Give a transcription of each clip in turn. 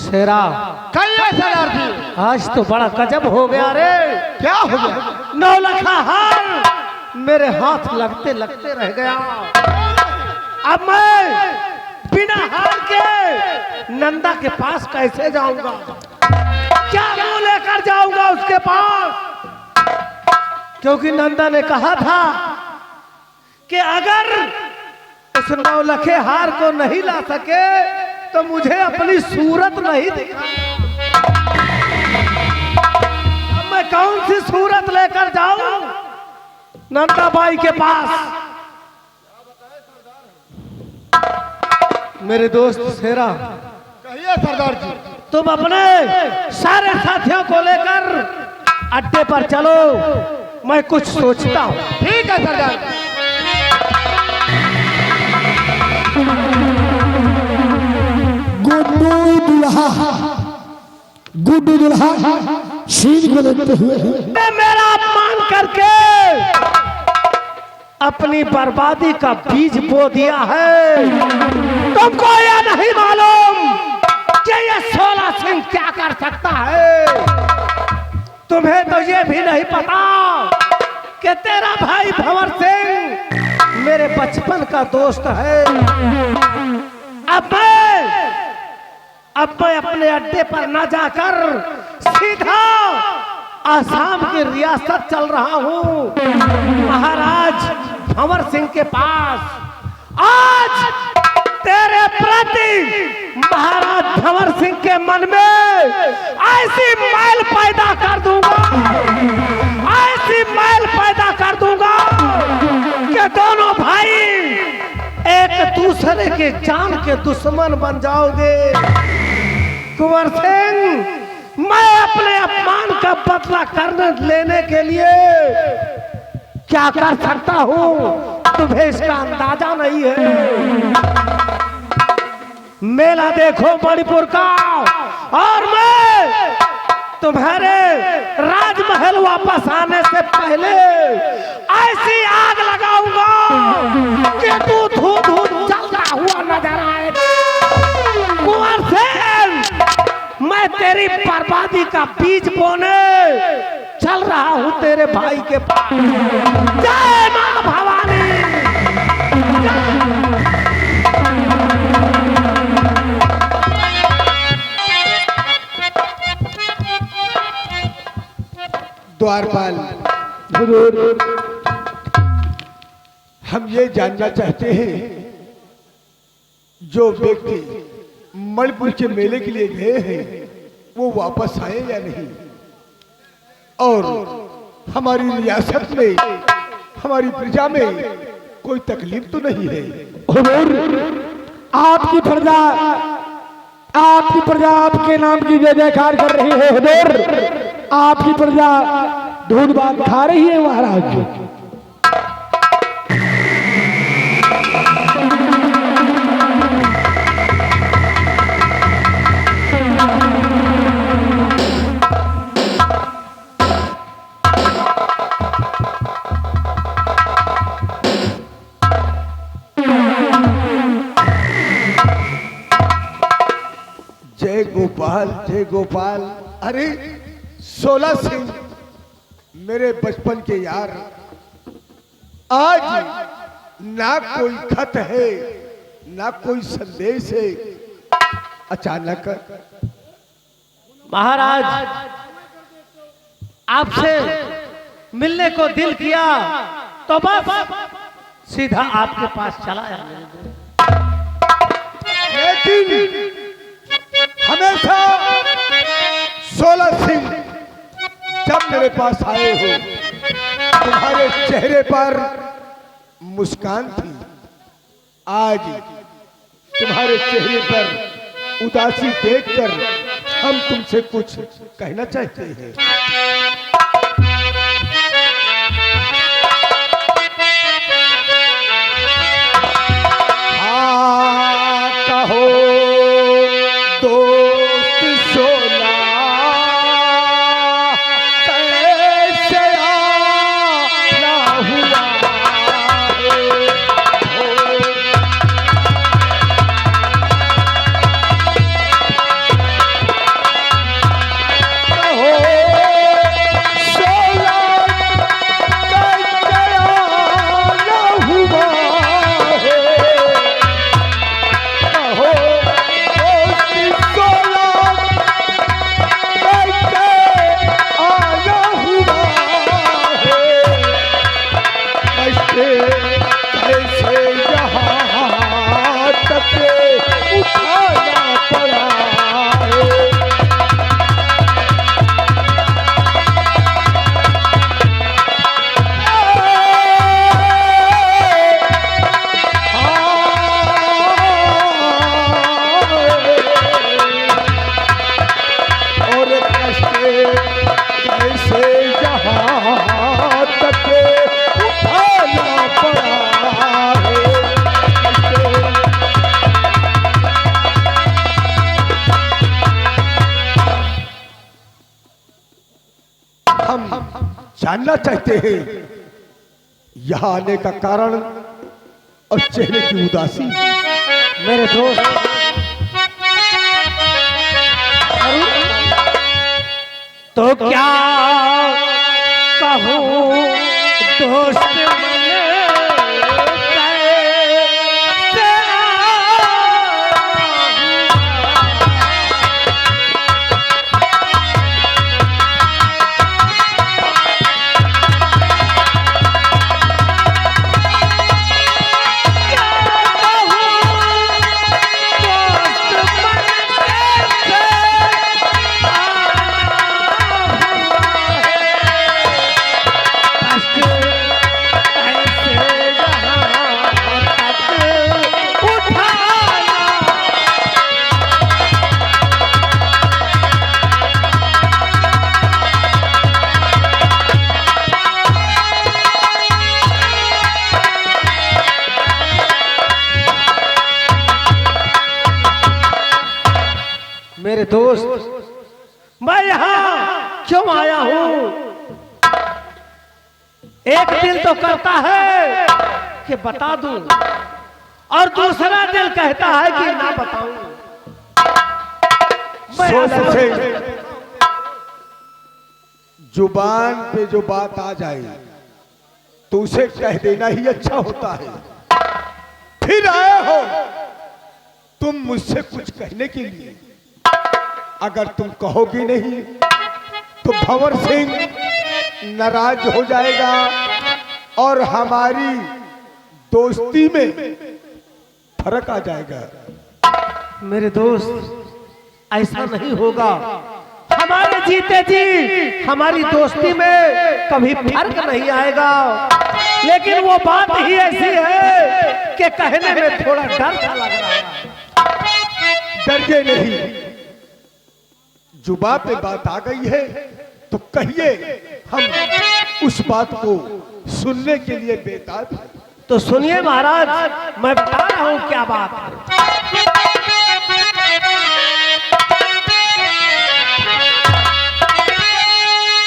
शेरा कहिए सरदार जी। आज तो बड़ा गजब हो गया रे। क्या हो गया? 9 लाख हार मेरे हाथ लगते लगते रह गया। अब मैं बिना हार के नंदा के पास कैसे जाऊंगा? क्या मुंह लेकर जाऊंगा उसके पास? क्योंकि नंदा ने कहा था कि अगर उस 9 लाख हार को नहीं ला सके तो मुझे अपनी सूरत नहीं दिखानी। अब मैं कौन सी सूरत लेकर जाऊं नंदा बाई के पास? मेरे दोस्त शेरा, कहिए सरदार जी। तुम अपने सारे साथियों को लेकर अड्डे पर चलो, मैं कुछ सोचता हूं। ठीक है सरदार जी। गुड्डू दुल्हा शील को लेते हुए मेरा अपमान करके अपनी बर्बादी का बीज बो दिया है। तुमको यह नहीं मालूम कि ये 16 सिंह क्या कर सकता है? तुम्हें तो ये भी नहीं पता कि तेरा भाई भंवर सिंह मेरे बचपन का दोस्त है। अब मैं अपने अड्डे पर न जाकर सीधा आसाम की रियासत चल रहा हूँ, महाराज भंवर सिंह के पास। आज तेरे प्रति महाराज भंवर सिंह के मन में ऐसी मैल पैदा कर दूंगा, ऐसी मैल पैदा कर दूंगा कि दोनों भाई एक दूसरे के जान के दुश्मन बन जाओगे। कुंवर सिंह, मैं अपने अपमान का बदला लेने के लिए क्या कर सकता हूँ तुम्हें इसका अंदाजा नहीं है। मेला देखो मणिपुर का, और मैं तुम्हारे राजमहल वापस आने से पहले ऐसी आग लगाऊंगा कि तू धू धू जलता हुआ नजर आएगा। कुंवर सिंह, मैं तेरी बर्बादी का बीज बोने चल रहा हूं तेरे भाई के पास। जय मां भवानी। द्वारपाल, हम ये जानना चाहते हैं जो व्यक्ति मणिपुर के मेले के लिए गए हैं वो वापस आए या नहीं, और हमारी रियासत में हमारी प्रजा में कोई तकलीफ तो नहीं है? आपकी प्रजा आपके नाम की जय जयकार कर रही है। हुजूर, आपकी प्रजा धूल बात खा रही है महाराज। जय गोपाल, जय गोपाल। अरे 16 सिंह मेरे बचपन के यार, आज ना कोई खत है ना कोई संदेश है। अचानक महाराज, आपसे मिलने को दिल किया तो बस सीधा आपके पास चला आया। लेकिन हमेशा 16 सिंह जब मेरे पास आए हो तुम्हारे चेहरे पर मुस्कान थी, आज तुम्हारे चेहरे पर उदासी देखकर हम तुमसे कुछ कहना चाहते हैं। हाँ कहो दोस्त सोना, कैसे आना हुआ है। हम जानना चाहते हैं यहाँ आने का कारण और चेहरे की उदासी। मेरे दोस्त, तो क्या कहूँ दोस्त मन कैसे मेरे दोस्त, मैं यहाँ क्यों आया हूँ? एक दिल तो करता है कि बता दूं और दूसरा दिल कहता है कि ना बताऊं। सोच से जुबान पे जो बात आ जाए तो उसे कह देना ही अच्छा होता है। फिर आए हो तुम मुझसे कुछ कहने के लिए, अगर तुम कहोगी नहीं तो भंवर सिंह नाराज हो जाएगा और हमारी दोस्ती में फर्क आ जाएगा। मेरे दोस्त, ऐसा नहीं होगा। हमारे जीते जी हमारी दोस्ती में कभी फर्क नहीं आएगा। लेकिन वो बात ही ऐसी है कि कहने में थोड़ा डर सा लग रहा है। डरिए नहीं, जुबान पे बात आ गई है तो कहिए, हम उस बात को सुनने के लिए बेताब हैं। तो सुनिए महाराज, मैं बता रहा हूं क्या बात है।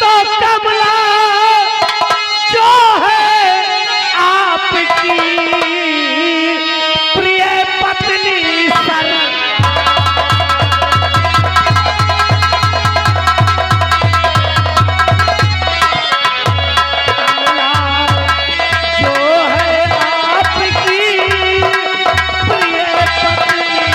तो कमला जो है आपकी प्रिय पत्नी सर, जो है आपकी प्रिय पत्नी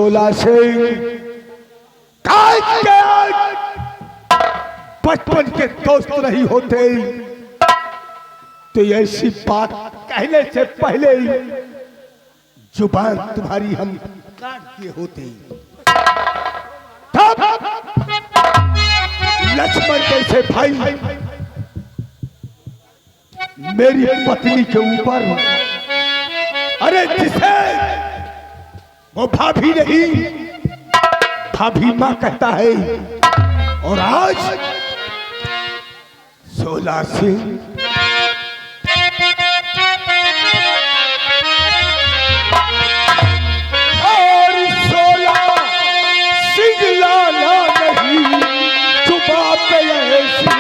16 से काट के बचपन के दोस्त नहीं होते तो ऐसी बात कहने से पहले ही जुबान तुम्हारी हम काट दिए होते। तब लक्ष्मण जैसे भाई मेरी पत्नी के ऊपर, अरे जिसे वो भाभी नहीं भाभी मां कहता है, और आज 16 सिंह और 16 सिंह लाला नहीं चुपा पे ऐसी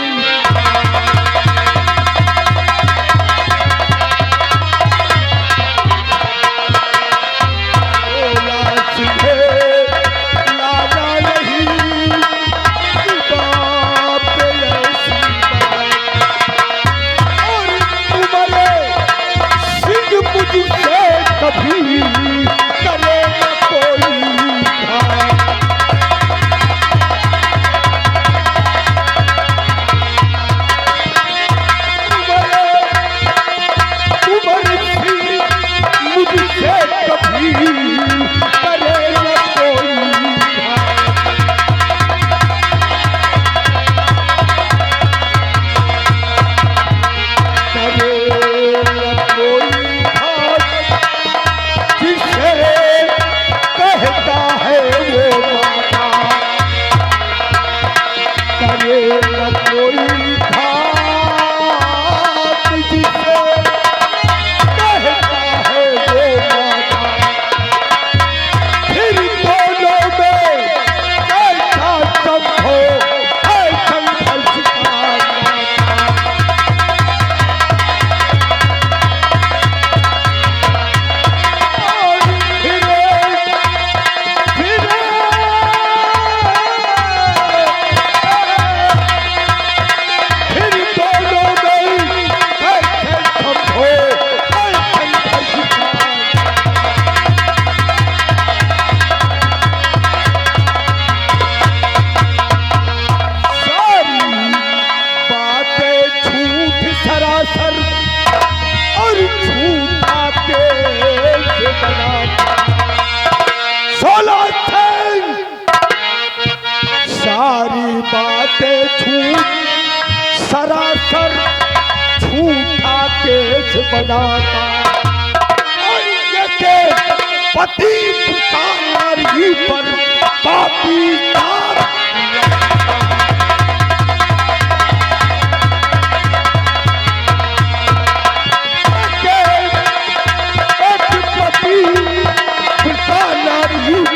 सारी बातें झूठ सरासर झूठा केस बनाता, और ये पति पुकारी पर पापी दाग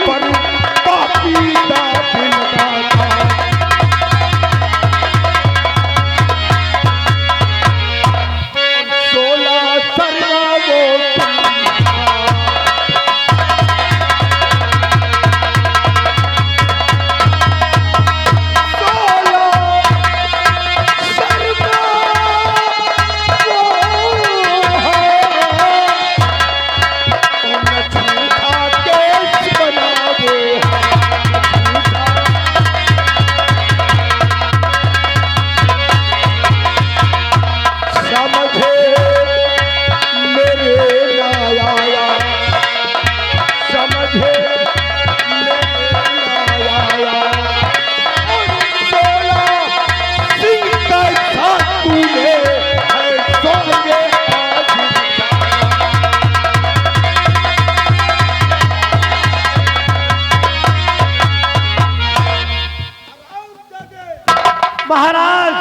पर पापी दाग लगाता। महाराज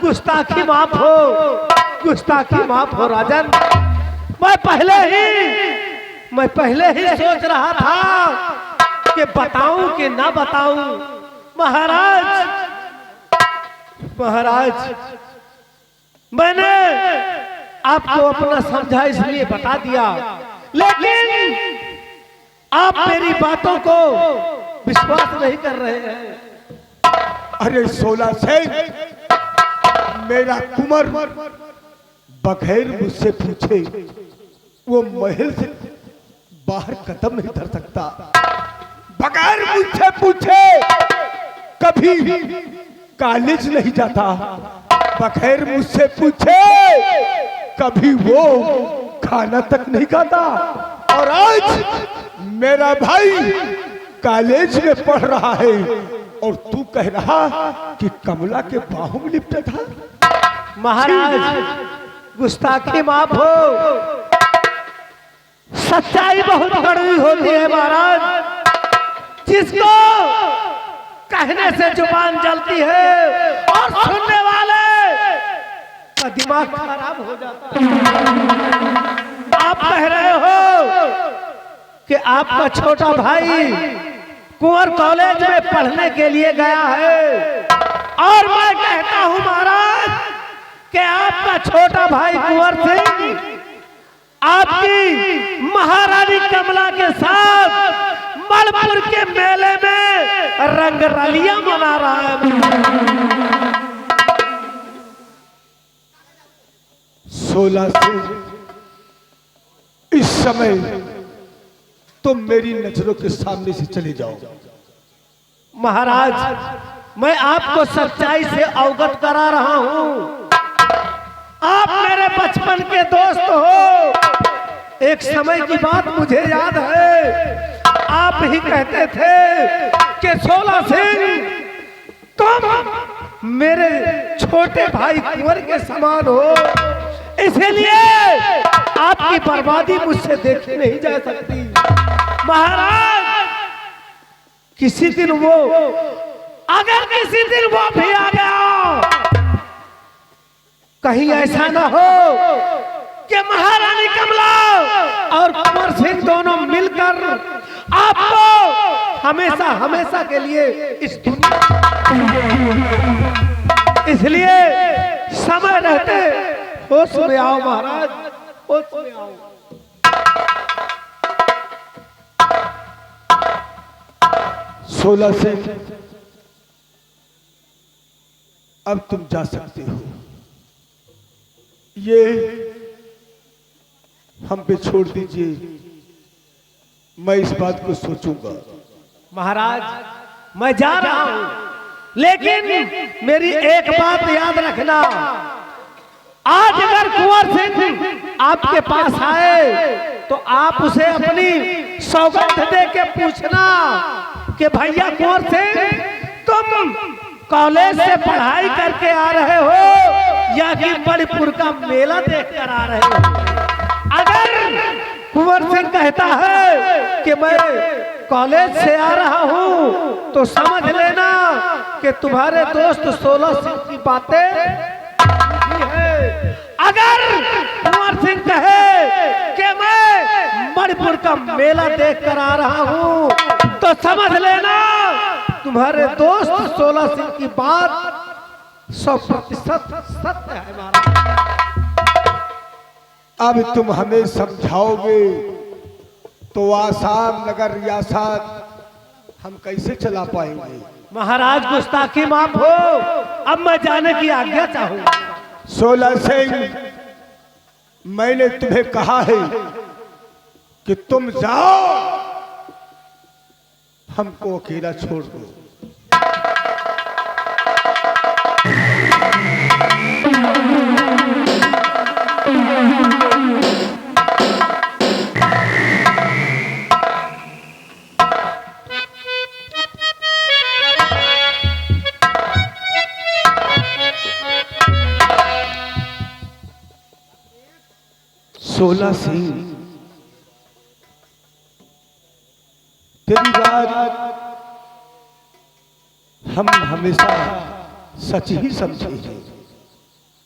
गुस्ताखी माफ हो, गुस्ताखी माफ हो राजन। मैं पहले ही सोच रहा था कि बताऊं कि ना बताऊं। महाराज मैंने आपको अपना समझा इसलिए बता दिया, लेकिन आप मेरी बातों को विश्वास नहीं कर रहे हैं। अरे 16 से मेरा कुंवर बगैर मुझसे पूछे वो महल से बाहर कदम नहीं धर सकता। बगैर मुझसे पूछे कभी कॉलेज नहीं जाता, बगैर मुझसे पूछे कभी वो खाना तक नहीं खाता। और आज मेरा भाई कॉलेज में पढ़ रहा है और तू कह रहा कि कमला के बाहों में लिपटा था। महाराज गुस्ताखी माफ हो, सच्चाई बहुत कड़वी होती है महाराज। जिसको कहने से जुबान जलती है और सुनने वाले का दिमाग खराब हो जाता है। आप कह रहे हो कि आपका छोटा भाई कुंवर कॉलेज में पढ़ने के लिए गया है, और मैं कहता हूं महाराज कि आपका छोटा भाई कुंवर सिंह आपकी महारानी कमला के साथ मलपुर के मेले में रंगरलियां मना रहा है। 16 से इस समय तुम मेरी नजरों के सामने से चले जाओ। महाराज मैं आपको सच्चाई से अवगत करा रहा हूं। आप मेरे बचपन के दोस्त हो। एक समय की बात मुझे याद है, आप ही कहते थे कि 16 सिंह तुम मेरे छोटे भाई कुंवर के समान हो, इसलिए आपकी बर्बादी मुझसे देखी नहीं जा सकती। महाराज किसी दिन वो, अगर किसी दिन वो भी आ गया, कहीं ऐसा ना हो कि महारानी कमला और कुंवर सिंह दोनों मिलकर आपको हमेशा हमेशा के लिए इस दुनिया, इसलिए समय रहते होश में आओ महाराज, होश में आओ। सोलह से अब तुम जा सकते हो। ये हम पे छोड़ दीजिए, मैं इस बात को सोचूंगा। महाराज मैं जा रहा हूं, लेकिन मेरी एक बात याद रखना, आज अगर कुंवर सिंह आपके पास आए तो आप उसे अपनी सौगंध दे के पूछना कि भैया कुंवर सिंह तुम कॉलेज से पढ़ाई करके आ रहे हो या कि मणिपुर का मेला देख कर आ रहे हो। अगर कुंवर सिंह कहता है कि मैं कॉलेज से आ रहा हूं तो समझ लेना कि तुम्हारे दोस्त 16 सिंह की बातें है। अगर कुंवर सिंह कहे कि मैं मणिपुर का मेला देख कर आ रहा हूं तो समझ लेना तुम्हारे दोस्त 16 सिंह की बात 100% सत्य है। महाराज अब तुम हमें समझाओगे तो आसाम नगर रियासत हम कैसे चला पाएंगे। महाराज गुस्ताखी माफ हो, अब मैं जाने की आज्ञा चाहूंगा। 16 सिंह मैंने तुम्हें कहा है कि तुम जाओ, हमको अकेला छोड़ दो। सोलह सिंह तेरी बात हम हमेशा सच ही समझे हैं,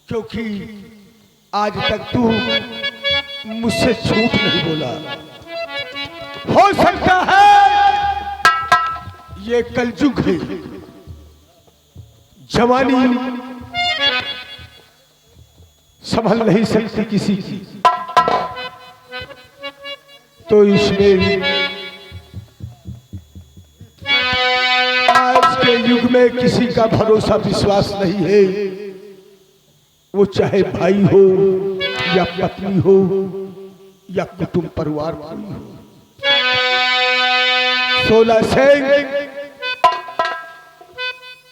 क्योंकि आज तक तू मुझसे झूठ नहीं बोला। हो सकता है ये कलयुग है, जवानी संभल नहीं सकती किसी की, तो इसमें आज के युग में किसी का भरोसा विश्वास नहीं है, वो चाहे भाई हो या पत्नी हो या कुटुंब परिवार कोई हो। 16 सिंह,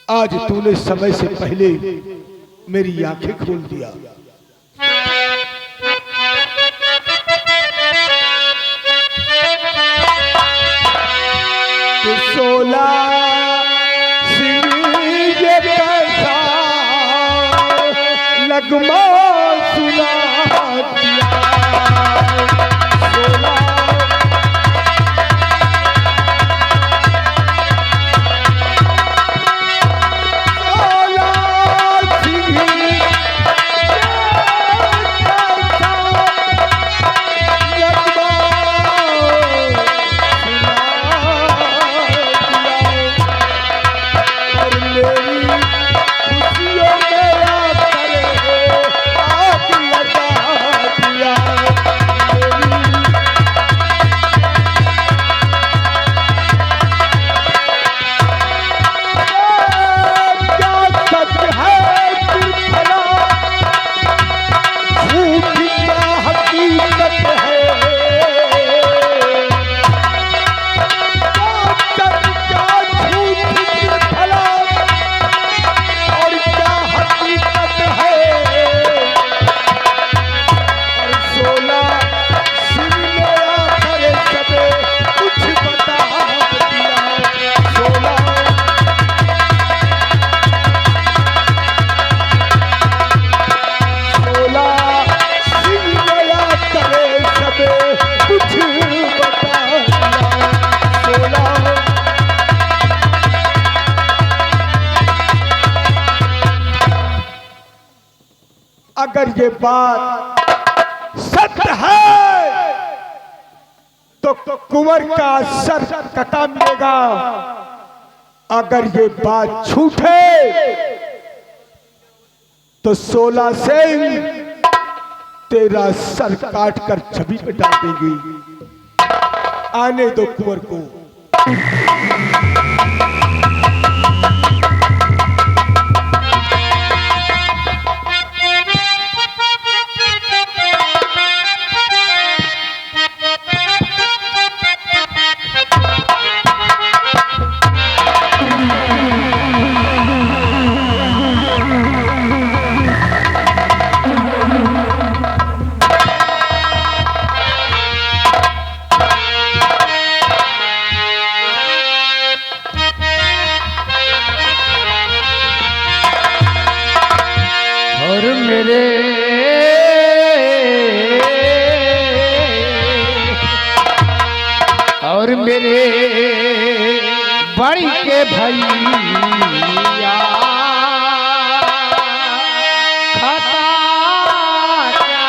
आज तूने समय से पहले मेरी आंखें खोल दिया। कि 16 सिंह ये कैसा लगमा सुना दिया। 16 अगर ये बात सत्य है तो कुंवर का सर कटा मिलेगा। अगर ये बात झूठ है तो 16 सिंह तेरा सर काट कर छवि पे डाल देंगे। आने दो कुंवर को। और मेरे बड़ी के भैया खाता क्या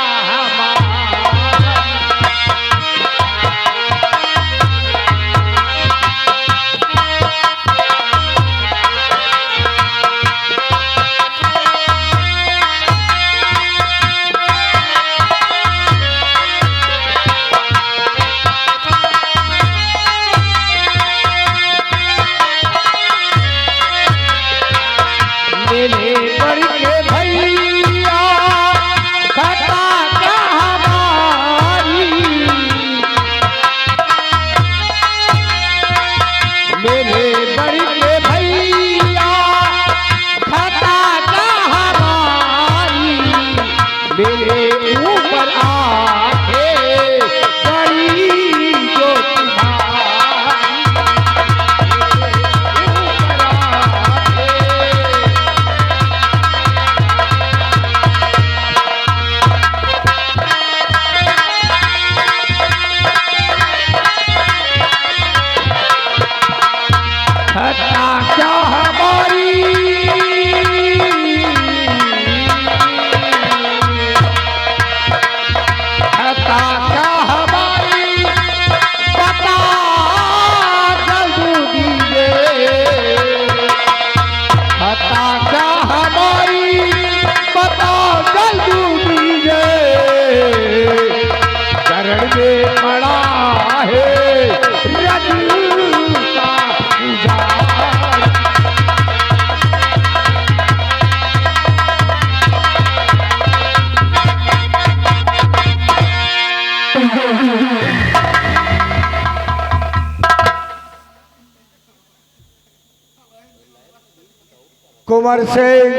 कुंवर सिंह,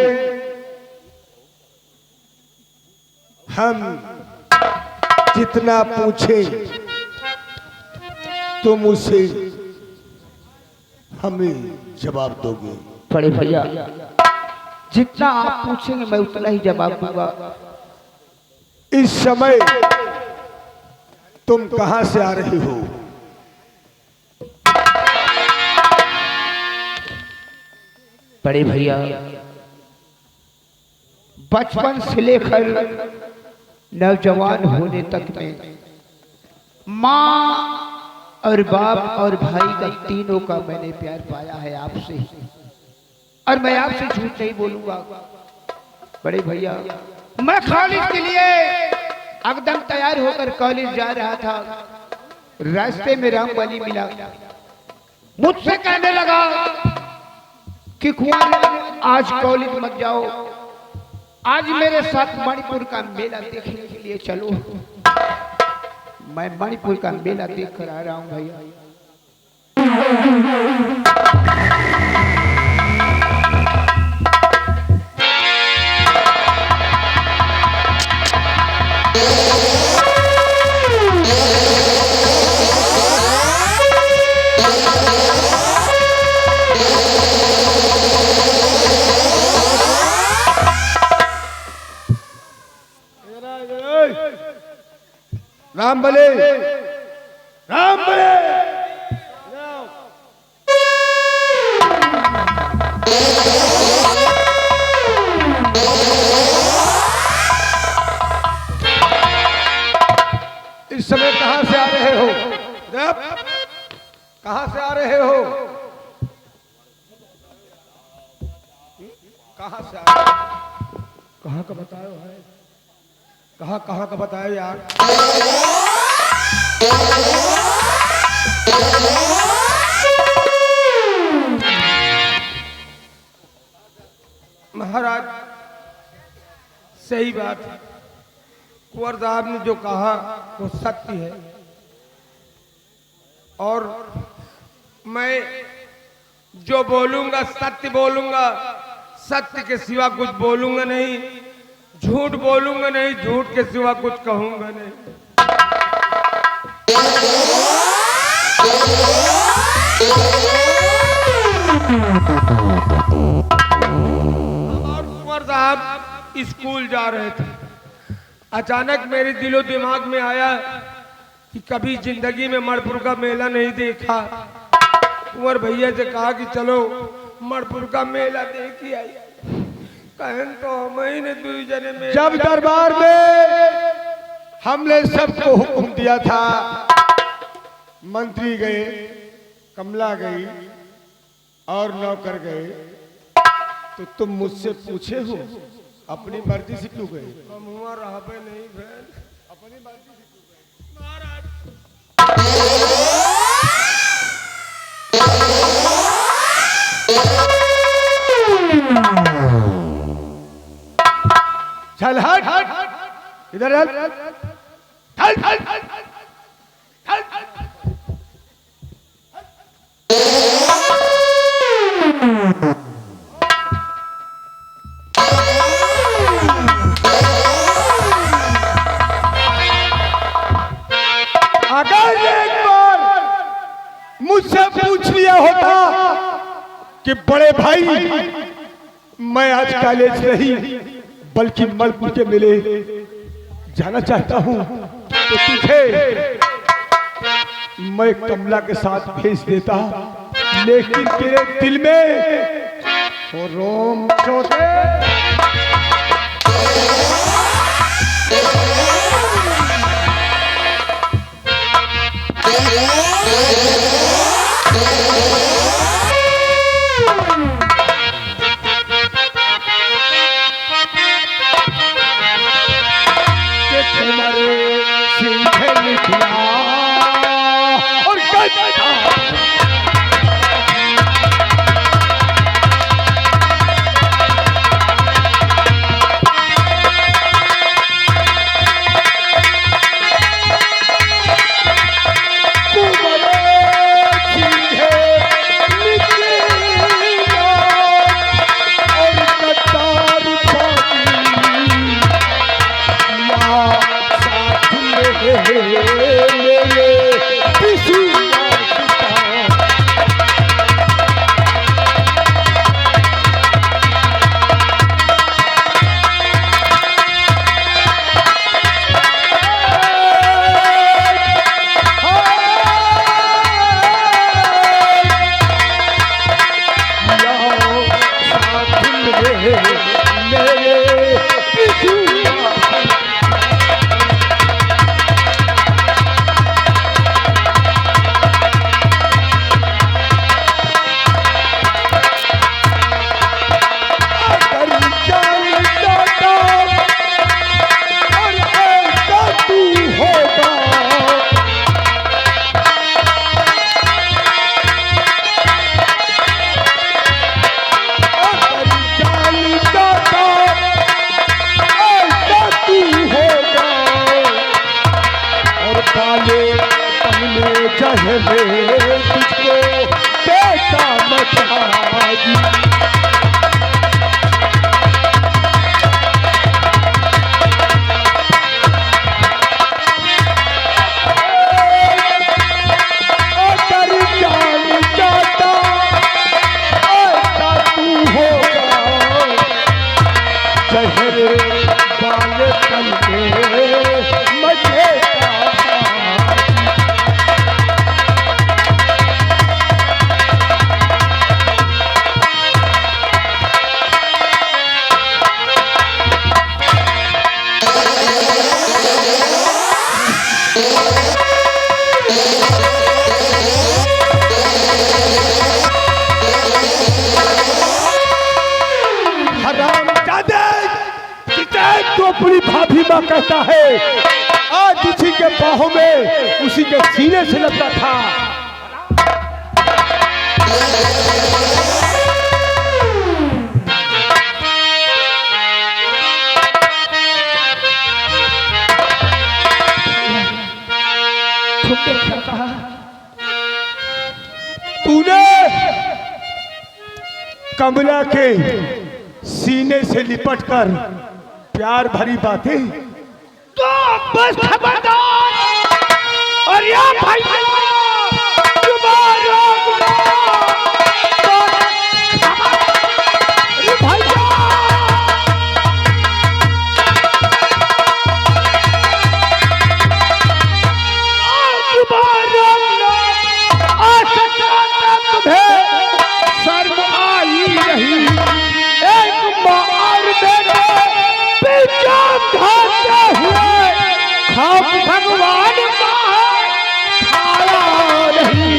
हम जितना पूछे तुम उसे हमें जवाब दोगे। बड़े भैया, जितना आप पूछेंगे मैं उतना ही जवाब दूंगा। इस समय तुम कहां से आ रही हो? बड़े भैया, बचपन से लेकर नौजवान होने तक में माँ और बाप और भाई का तीनों का मैंने प्यार पाया है आपसे ही, और मैं आपसे झूठ नहीं बोलूंगा। बड़े भैया, मैं कॉलेज के लिए एकदम तैयार होकर कॉलेज जा रहा था, रास्ते में रामबली मिला, मुझसे कहने लगा कि कुंवर आज कॉलेज मत जाओ, आज मेरे साथ मणिपुर का मेला देखने के लिए चलो। मैं मणिपुर का मेला देख कर आ रहा हूं भैया। राम बले, राम बले। इस समय कहां से आ रहे हो? कहां से आ रहे हो? कहां से आ रहे हो? कहां का बताओ है? कहां का बताओ यार। महाराज, सही बात है, कुंवर साहब ने जो कहा वो सत्य है, और मैं जो बोलूंगा सत्य बोलूंगा, सत्य के सिवा कुछ बोलूंगा नहीं, झूठ बोलूंगा नहीं, झूठ के सिवा कुछ कहूंगा नहीं। और कुंवर साहब स्कूल जा रहे थे, अचानक मेरे दिलो दिमाग में आया कि कभी जिंदगी में मणिपुर का मेला नहीं देखा। कुंवर भैया से कहा कि चलो मणिपुर का मेला देख ही आई। कहन तो महीने दो जने में जब दरबार में हमने सबको हुक्म दिया था, मंत्री गए, कमला गई और नौकर गए, तो तुम मुझसे पूछे हो अपनी मर्जी से क्यों गए? हम हुआ रहा पे नहीं बहन, अपनी मर्जी से क्यों गए? महाराज चल हट, इधर हट, हट, हट, हट, अगर एक बार मुझसे पूछ लिया होता कि बड़े भाई मैं आज कॉलेज नहीं बल्कि मणिपुर के मेले जाना चाहता हूं, तो तुझे मैं कमला के साथ भेज देता, लेकिन तेरे दिल में वो रोम चोटे। मेरे पिछुआ। तुझको देता मताजी। अगर जान जाता ऐसा तू होगा, जहर वाले पल में मजे अपनी भाभी माँ कहता है, आज उसी के बाहों में उसी के सीने से लगता था। तूने कमला के सीने से लिपटकर प्यार भरी बातें तो बस खबरदार। और या भाई तुम्हारा शर्म आई नहीं। एक माँ और बेटा पीछा भागते हुए खाप भगवान का खाया नहीं।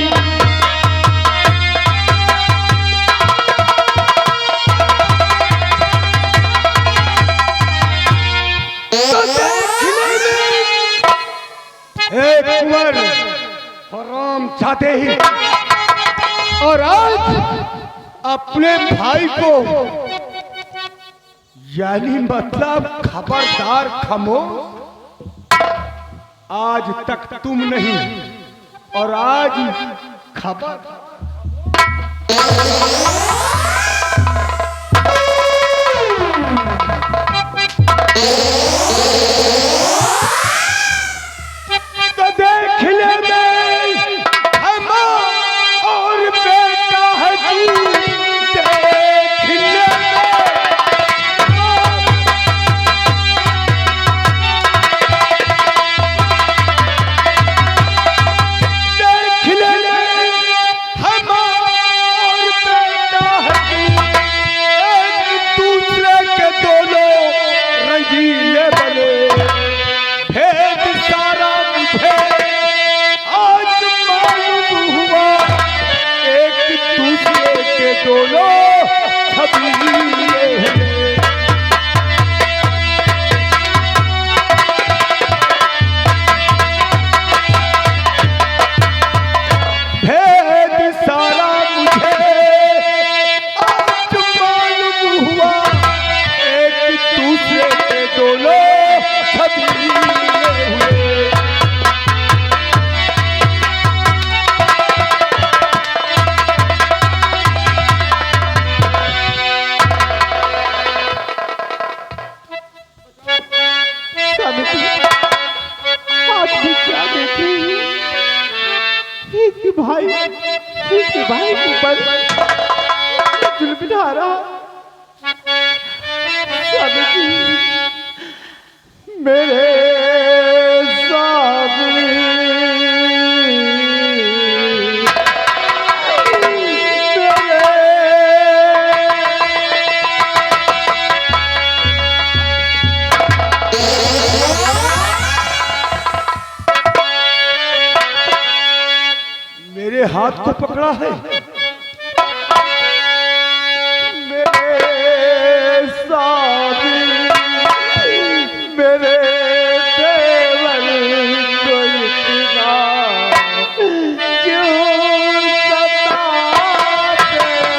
एक कुंवर हराम चाहते ही और आज अपने भाई को यानी मतलब खबरदार खामोश। आज तक तुम नहीं और आज खबर तो देख ले में हम और बेटा है तू। देख ले हम और बेटा है तू। एक दूसरे के दोनों रंगीले बने। भेद सारा मुझे आज मालूम हुआ। एक दूसरे के दोनों छबीले हैं। भेद सारा मुझे आज मालूम हुआ। एक दूसरे के दोनों छबीले हुए। आज भी क्या देखी एक भाई के ऊपर जुल्म ढा रहा। मेरे पकड़ा है। मेरे साथी मेरे देवर को इतना क्यों सताते हो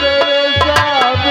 मेरे साथी।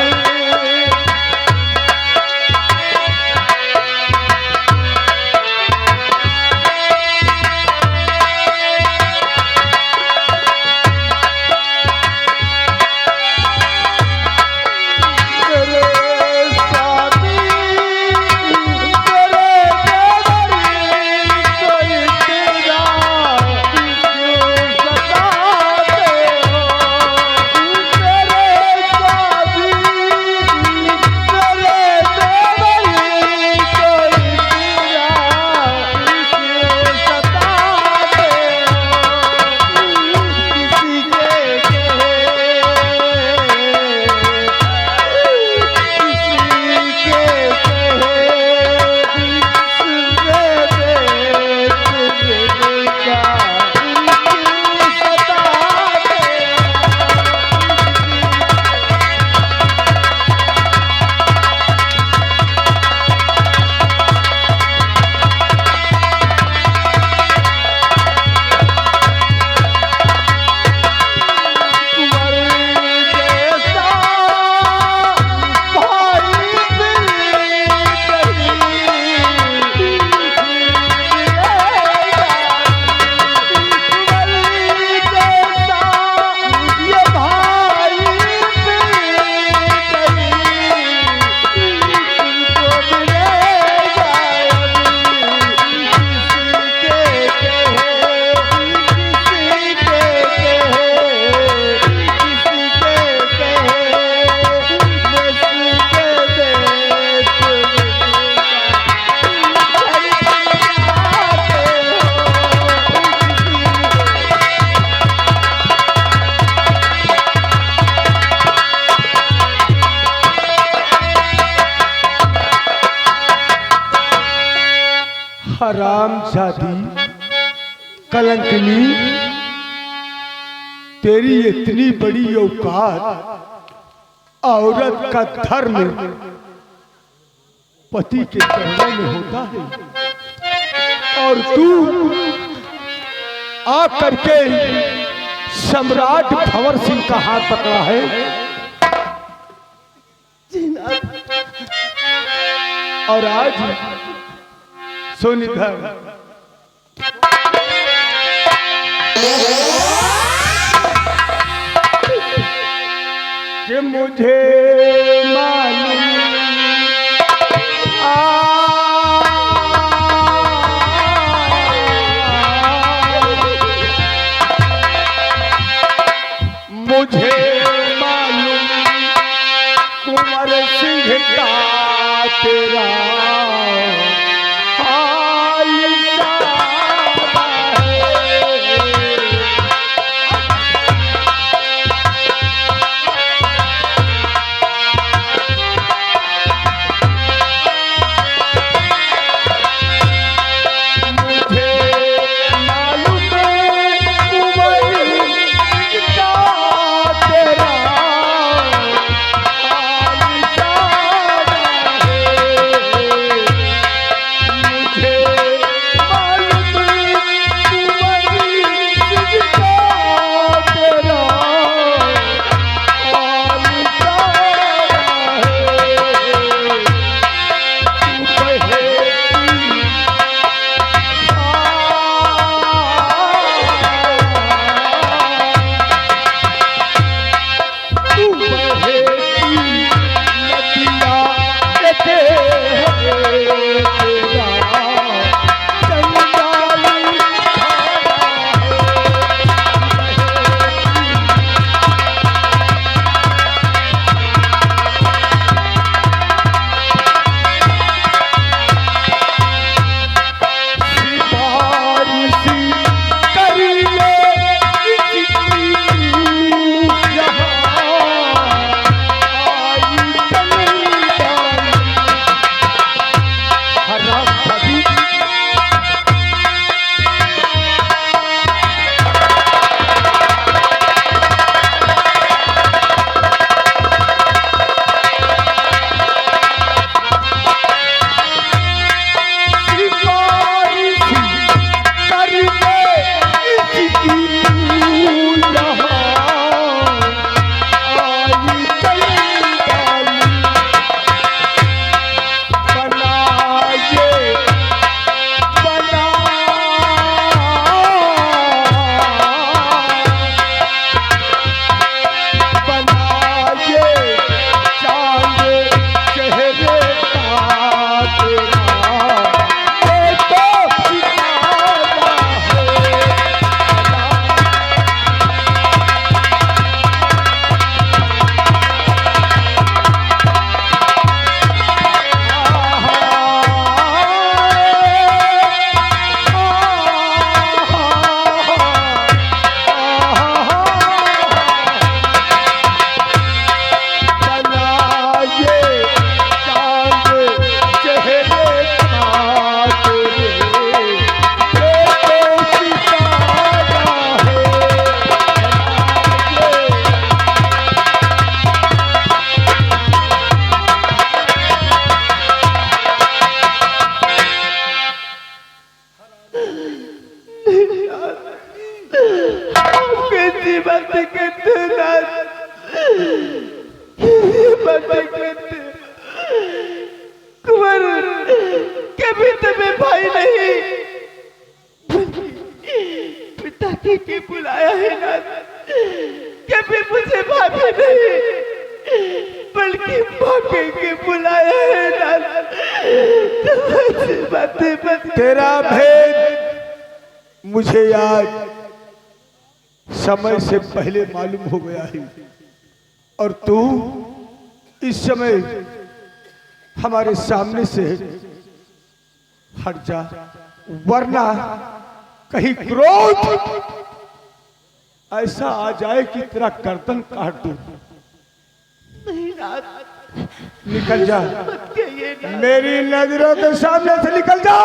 हरामजादी कलंकनी, तेरी इतनी बड़ी औकात, औरत का धर्म पति के चरणों में होता है और तू आ करके सम्राट भंवर सिंह का हाथ पकड़ा है। और आज सुन इधर, कि मुझे मालूम मुझे मालूम कुंवर सिंह का तेरा हाल क्या है। मुझे मालूम कुंवर सिंह का तेरा हाल क्या है। कहते नाथ, ये बातें कहते कुंवर, कभी तुम्हें भाई नहीं पिता के बुलाया है नाथ, कभी मुझे भाभी नहीं बल्कि भाभी के बुलाया है नाथ। बातें तेरा भेद मुझे आज समय से पहले मालूम हो गया है, और तू इस समय हमारे सामने से हट जा, वरना कहीं क्रोध ऐसा आ जाए कि तेरा गर्दन काट दूं। नहीं नाथ, निकल जा, कहिए नाथ। मेरी नजरों के सामने से निकल जा।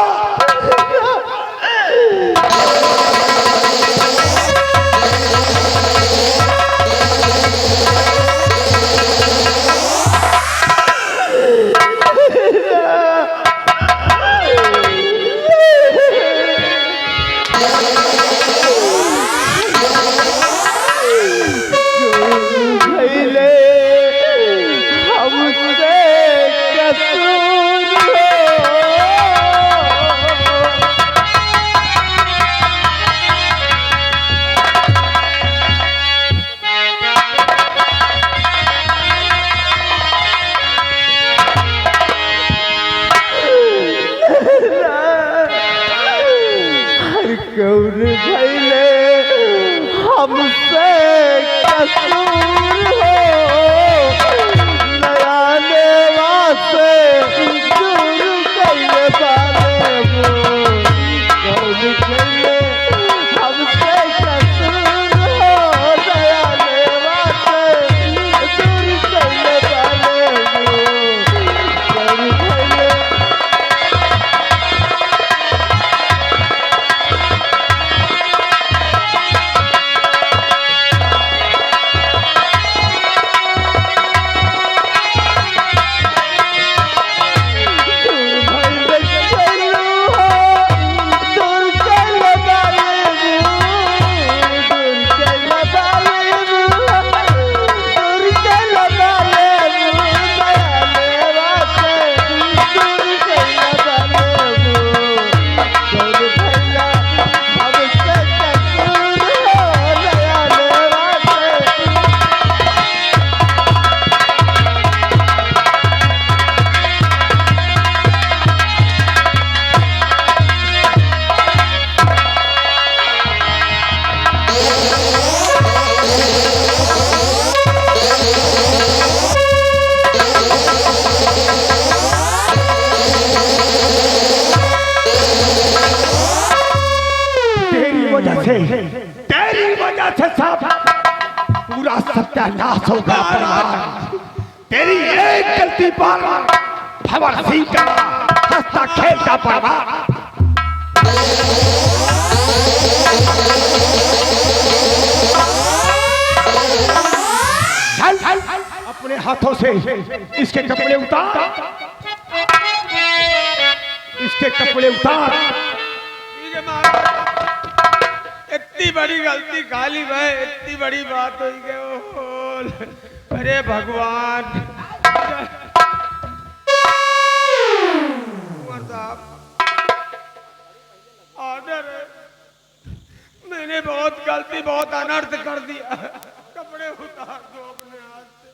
कौन भैले हमसे कसूर हो, नया लेवा से दूर कैले बारे वो। कौन भैले हमसे कसूर हो, नया लेवा से दूर कैले बारे वो। कौन भैले तेरी वजह से सब पूरा सत्यानाश होगा परिवार। तेरी एक गलती पर भंवर सिंह का हंसता खेलता परिवार। चल अपने हाथों से इसके कपड़े उतार, इसके कपड़े उतार। ठीक है महाराज, इतनी बड़ी गलती खाली भाई, इतनी बड़ी बात हुई कि ओहो, अरे भगवान। कुंवर साहब ऑर्डर है, मैंने बहुत गलती, बहुत अनर्थ कर दिया। कपड़े उतार दो अपने हाथ से।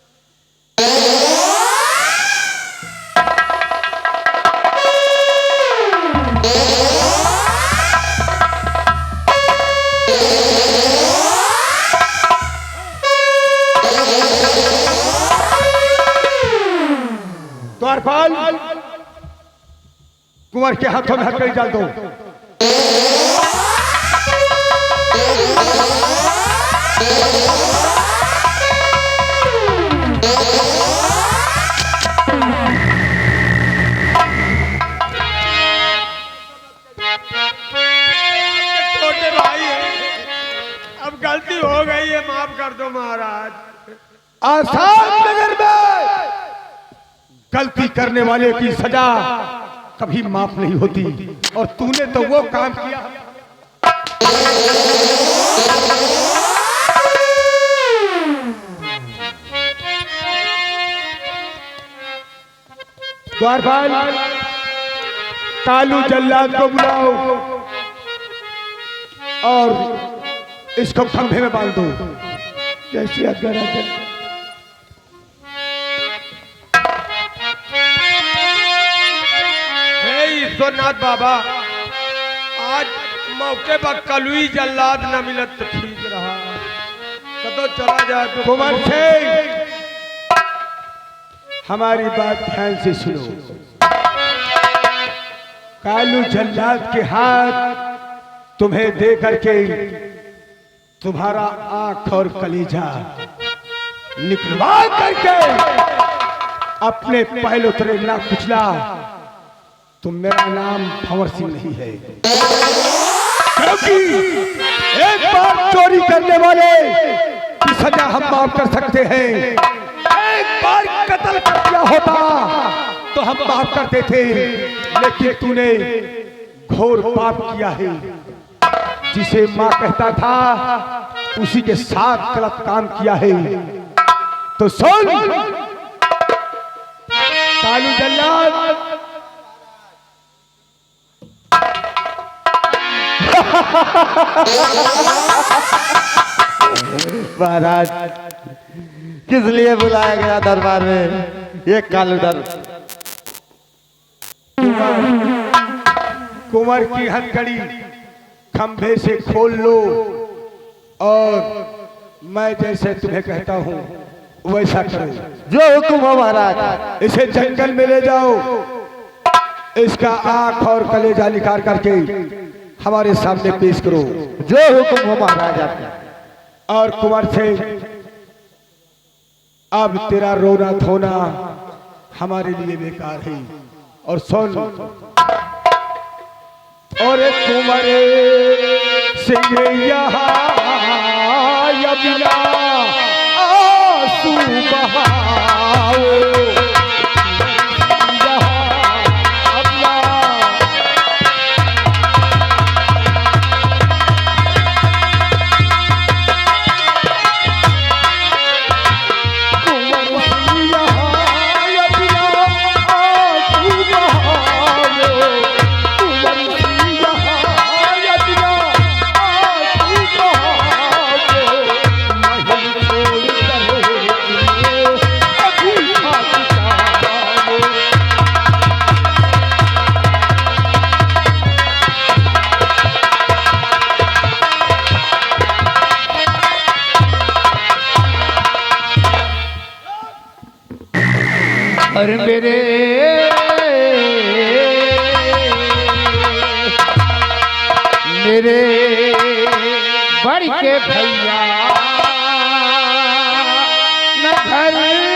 द्वारपाल, कुंवर के हाथों में हथकड़ी डाल दो। छोटे भाई हैं, अब गलती हो गई है, माफ कर दो महाराज। आसाद नगर में गलती करने वाले की सजा कभी माफ नहीं होती, और तूने तो वो काम किया। द्वारपाल कालू जल्लाद को बुलाओ और इसको खंभे में बांध दो। जैसे आज्ञा राजा। हे ईश्वरनाथ बाबा, आज मौके पर कलुई जल्लाद न मिलत तो ठीक रहा, कतो चला जाए तो। कुंवर सिंह, हमारी बात ध्यान से सुनो। कालू जल्लाद के हाथ तुम्हें दे करके तुम्हारा आंख और कलीजा निकलवा करके अपने पहले उतरे ना कुचला तो मेरा नाम भंवर सिंह नहीं है, क्योंकि एक बार चोरी करने वाले की सजा हम माफ कर सकते हैं, एक बार कत्ल कर दिया होता तो हम माफ करते थे, लेकिन तूने घोर पाप किया है। जिसे माँ कहता था उसी के साथ गलत काम किया है। तो सुन कालू जल्लाद, महाराज किस लिए बुलाया गया दरबार में? ये कालू दर कुंवर की हथकड़ी खंभे से खोल लो और मैं जैसे तुम्हें कहता हूँ वैसा करो। जो हुक्म हो महाराज। इसे जंगल में ले जाओ, इसका आंख और कलेजा निकाल करके हमारे सामने पेश करो। जो हुक्म हो महाराज आपका। और कुंवर सिंह, अब तेरा रोना धोना हमारे लिए बेकार है। और सुन, और कुंवर सिंह यहाँ बिना आंसू बहाओ, और मेरे बड़ के भैया न घर से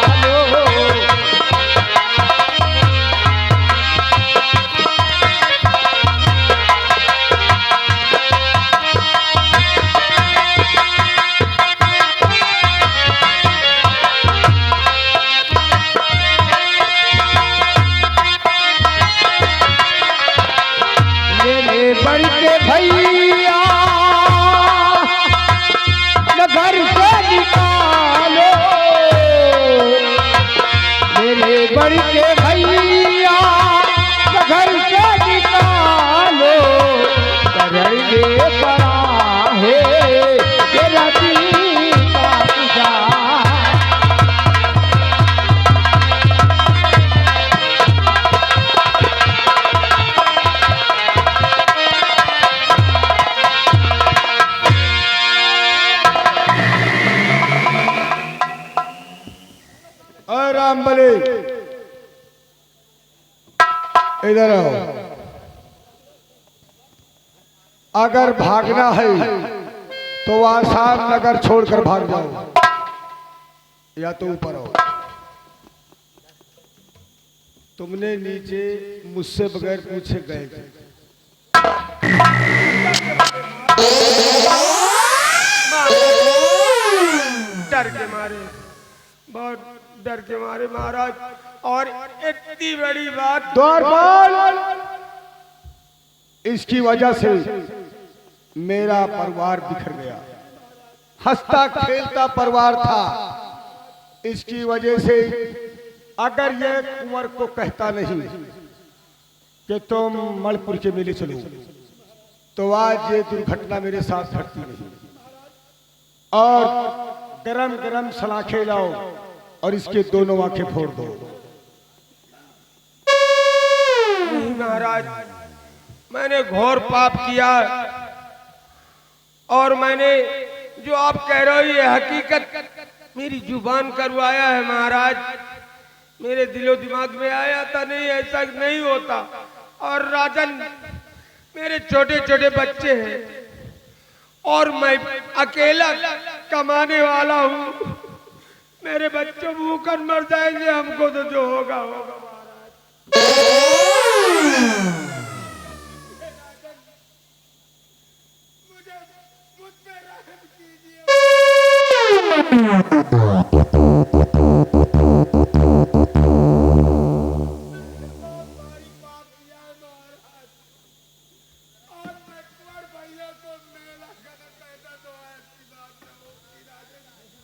निकालो, बड़ के भैया न घर से निकालो, मेरे बड़ के भैया न घर से निकालो, करेंगे बड़ा है तेरा दिल का गुजार। राम बले इधर आओ। अगर भागना है तो आसाम नगर छोड़कर भाग जाओ, या तो ऊपर आओ। तुमने नीचे मुझसे बगैर पूछे गए थे। डर के मारे, बहुत डर के मारे महाराज। और इतनी बड़ी बात, द्वारपाल, इसकी वजह से मेरा परिवार बिखर गया। हंसता खेलता परिवार था, इसकी वजह से अगर ये कुंवर को कहता नहीं कि तुम मणिपुर के मेले चलो, तो आज ये दुर्घटना मेरे साथ घटती नहीं। और गरम गरम सलाखें लाओ और इसके दोनों आंखें फोड़ दो। नहीं महाराज, मैंने घोर पाप किया और मैंने जो आप कह रहे हो ये हकीकत मेरी जुबान करवाया है महाराज। मेरे दिलो दिमाग में आया था नहीं, ऐसा नहीं होता। और राजन, मेरे छोटे छोटे बच्चे हैं और मैं अकेला कमाने वाला हूँ। मेरे बच्चे भूखन मर जाएंगे, हमको तो जो होगा होगा महाराज। मुझ पे रहम कीजिए।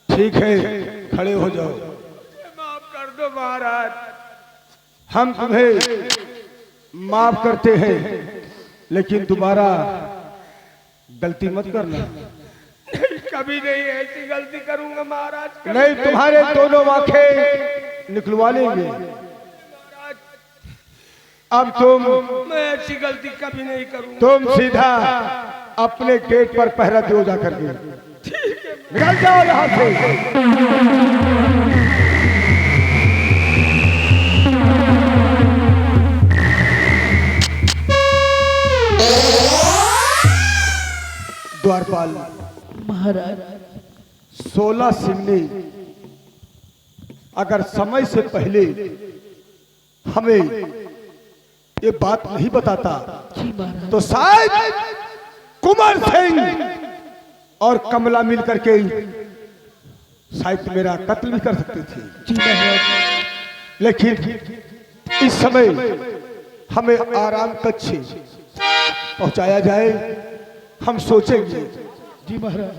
ठीक है, खड़े हो जाओ। माफ कर दो महाराज। हम तुम्हें माफ करते हैं, लेकिन दोबारा गलती मत करना। नहीं, कभी नहीं ऐसी गलती करूंगा महाराज। कभी नहीं, तुम्हारे दोनों आंखें निकलवा लेंगे। महाराज, अब तुम मैं ऐसी गलती कभी नहीं करूंगा। तुम सीधा अपने गेट पर पहरा दो जाकर के। निकल जाओ यहाँ से। द्वारपाल महाराज 16 सिमनी अगर समय से पहले हमें ये बात नहीं बताता जी महाराज। तो शायद कुंवर सिंह और कमला मिल करके शायद मेरा कत्ल भी कर सकते थे। जी महाराज। लेकिन इस समय हमें आराम कक्ष पहुंचाया जाए, हम सोचेंगे। जी महाराज।